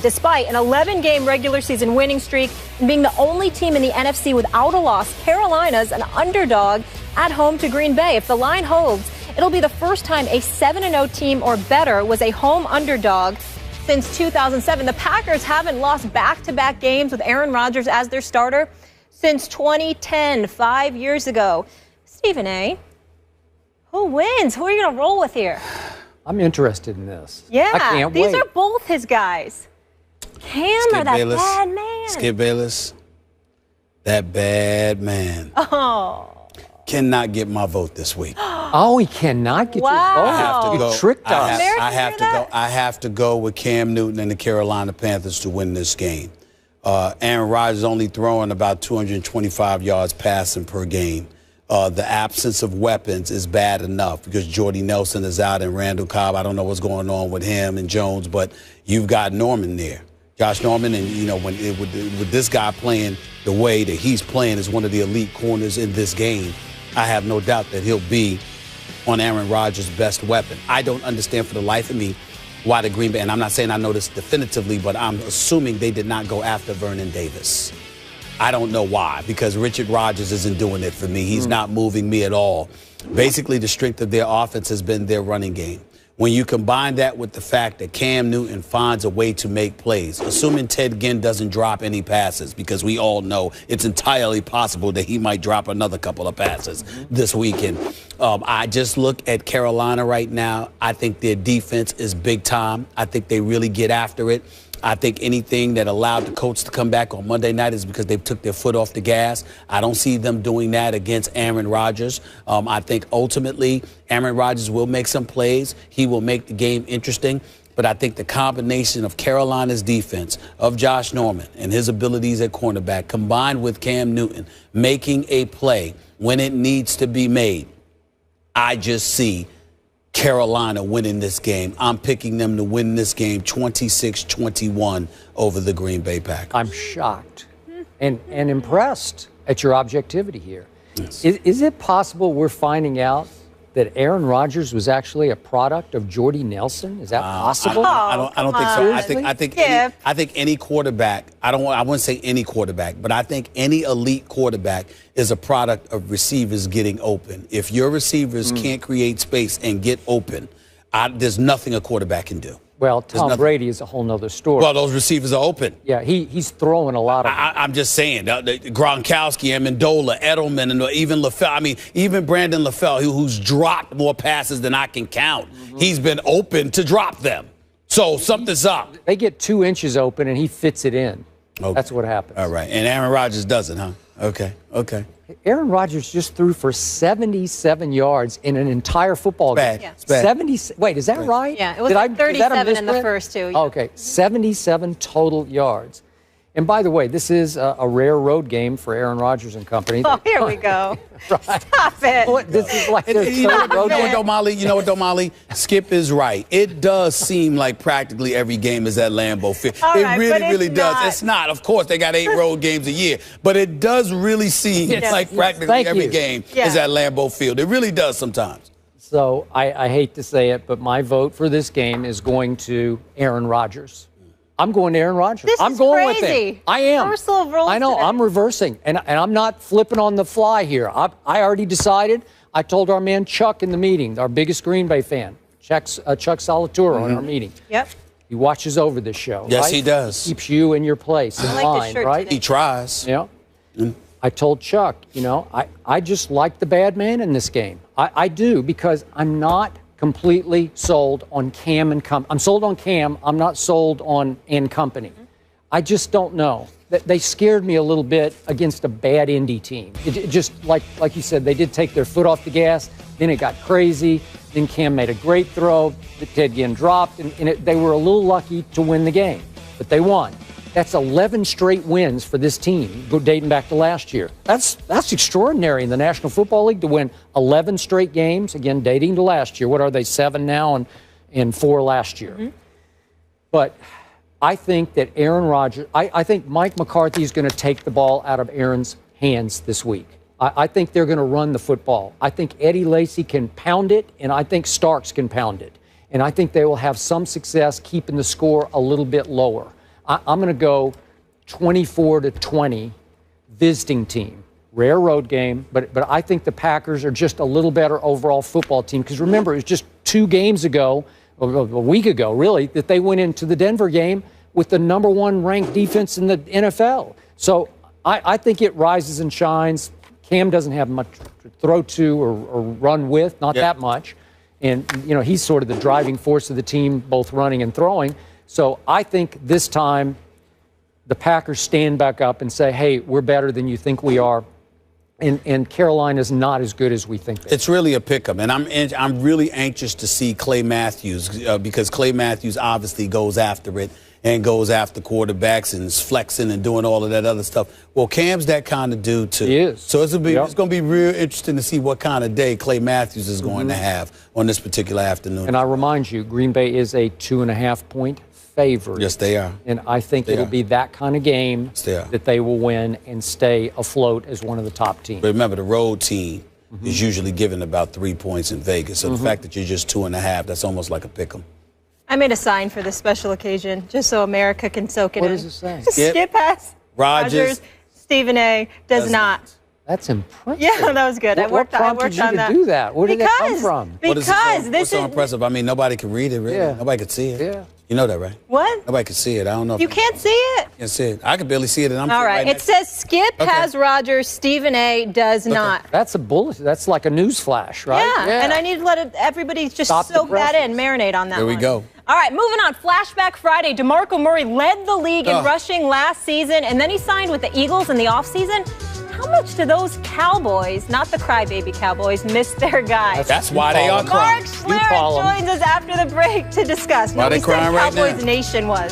Despite an 11-game regular season winning streak and being the only team in the NFC without a loss, Carolina's an underdog at home to Green Bay. If the line holds, it'll be the first time a 7-0 team or better was a home underdog since 2007. The Packers haven't lost back-to-back games with Aaron Rodgers as their starter since 2010, 5 years ago. Stephen A., who wins? Who are you going to roll with here? I'm interested in this. Yeah, I can't these wait. are both his guys. Cam or that bad man? Skip Bayless, that bad man. Oh. Cannot get my vote this week. Oh, he cannot get Wow. your vote. I have to go. You tricked us. I have to go with Cam Newton and the Carolina Panthers to win this game. Aaron Rodgers only throwing about 225 yards passing per game. The absence of weapons is bad enough because Jordy Nelson is out and Randall Cobb. I don't know what's going on with him and Jones, but you've got Norman there. Josh Norman, and, you know, with this guy playing the way that he's playing as one of the elite corners in this game, I have no doubt that he'll be on Aaron Rodgers' best weapon. I don't understand for the life of me why the Green Bay, and I'm not saying I know this definitively, but I'm assuming they did not go after Vernon Davis. I don't know why, because Richard Rodgers isn't doing it for me. He's not moving me at all. Basically, the strength of their offense has been their running game. When you combine that with the fact that Cam Newton finds a way to make plays, assuming Ted Ginn doesn't drop any passes, because we all know it's entirely possible that he might drop another couple of passes this weekend. I just look at Carolina right now. I think their defense is big time. I think they really get after it. I think anything that allowed the Colts to come back on Monday night is because they took their foot off the gas. I don't see them doing that against Aaron Rodgers. I think ultimately Aaron Rodgers will make some plays. He will make the game interesting. But I think the combination of Carolina's defense, of Josh Norman and his abilities at cornerback, combined with Cam Newton making a play when it needs to be made, I just see Carolina winning this game. I'm picking them to win this game 26-21 over the Green Bay Packers. I'm shocked and impressed at your objectivity here. Yes. Is it possible we're finding out that Aaron Rodgers was actually a product of Jordy Nelson? Is that possible? I don't think so. I think any quarterback, I wouldn't say any quarterback, but I think any elite quarterback is a product of receivers getting open. If your receivers can't create space and get open, there's nothing a quarterback can do. Well, Tom Brady is a whole nother story. Well, those receivers are open. Yeah, he's throwing a lot of. I'm just saying, Gronkowski, Amendola, Edelman, and even LaFell. I mean, even Brandon LaFell, who's dropped more passes than I can count. He's been open to drop them. So something's up. They get 2 inches open, and he fits it in. Okay. That's what happens. All right. And Aaron Rodgers doesn't, huh? Okay. Aaron Rodgers just threw for 77 yards in an entire football game. Yeah. It's bad. 70. Wait, is that right? Yeah, it was like 37 in the first two. Yeah. Okay, 77 total yards. And by the way, this is a rare road game for Aaron Rodgers and company. Oh, here we go. Right. Stop it. Well, this is like their You know third road game. you know what, Domali? Skip is right. It does seem like practically every game is at Lambeau Field. All It right, really, but really it's does. not. It's not. Of course, they got 8 road games a year. But it does really seem like practically Thank every you. game is at Lambeau Field. It really does sometimes. So I hate to say it, but my vote for this game is going to Aaron Rodgers. I'm going to Aaron Rodgers. I'm going with him. I am. Reversal of roles I know. today. I'm reversing, and I'm not flipping on the fly here. I already decided. I told our man Chuck in the meeting, our biggest Green Bay fan, Chuck Solituro, in our meeting. Yep. He watches over this show. Yes, right? he does. Keeps you in your place in I like line, this shirt right? today. He tries. Yeah. I told Chuck, I just like the bad man in this game. I do, because I'm not completely sold on Cam and company. I'm sold on Cam. I'm not sold on and company. I just don't know. They scared me a little bit against a bad Indy team. It just, like you said, they did take their foot off the gas. Then it got crazy. Then Cam made a great throw that Ted Ginn dropped, and they were a little lucky to win the game, but they won. That's 11 straight wins for this team, dating back to last year. That's extraordinary in the National Football League to win 11 straight games, again, dating to last year. What are they, 7 now and 4 last year? But I think that Aaron Rodgers, I think Mike McCarthy is going to take the ball out of Aaron's hands this week. I think they're going to run the football. I think Eddie Lacy can pound it, and I think Starks can pound it. And I think they will have some success keeping the score a little bit lower. I'm going to go 24-20 visiting team. Rare road game, but I think the Packers are just a little better overall football team. Because remember, it was just 2 games ago, a week ago, really, that they went into the Denver game with the #1 ranked defense in the NFL. So I think it rises and shines. Cam doesn't have much to throw to or run with, not that much. And, you know, he's sort of the driving force of the team, both running and throwing. So I think this time the Packers stand back up and say, hey, we're better than you think we are. And Carolina's not as good as we think they are. It's really a pick-em. And I'm really anxious to see Clay Matthews because Clay Matthews obviously goes after it and goes after quarterbacks and is flexing and doing all of that other stuff. Well, Cam's that kind of dude, too. He is. So it's going to be real interesting to see what kind of day Clay Matthews is going to have on this particular afternoon. And I remind you, Green Bay is a 2.5-point favorite. Yes, they are. And I think it'll be that kind of game that they will win and stay afloat as one of the top teams. But remember, the road team is usually given about 3 points in Vegas. So the fact that you're just 2.5, that's almost like a pick-em. I made a sign for this special occasion just so America can soak it in. What does it say? Skip has Rodgers, Stephen A. does not. That's impressive. Yeah, that was good. I worked on you that. to do that? Where did that come from? Because what's so impressive? I mean, nobody can read it, really. Yeah. Nobody could see it. Yeah. You know that, right? What? Nobody can see it. I don't know. You can't see it? Can't see it. I can barely see it. And I'm all right. It says Skip has Rodgers, Stephen A. does not. That's a bullet. That's like a news flash, right? Yeah. And I need to let everybody just soak that in, marinate on that There we go. All right, moving on. Flashback Friday. DeMarco Murray led the league in rushing last season, and then he signed with the Eagles in the offseason. How much do those Cowboys, not the crybaby Cowboys, miss their guys? That's why they are Mark crying. Schlereth joins us after the break to discuss. Why they crying right now? Cowboys Nation was.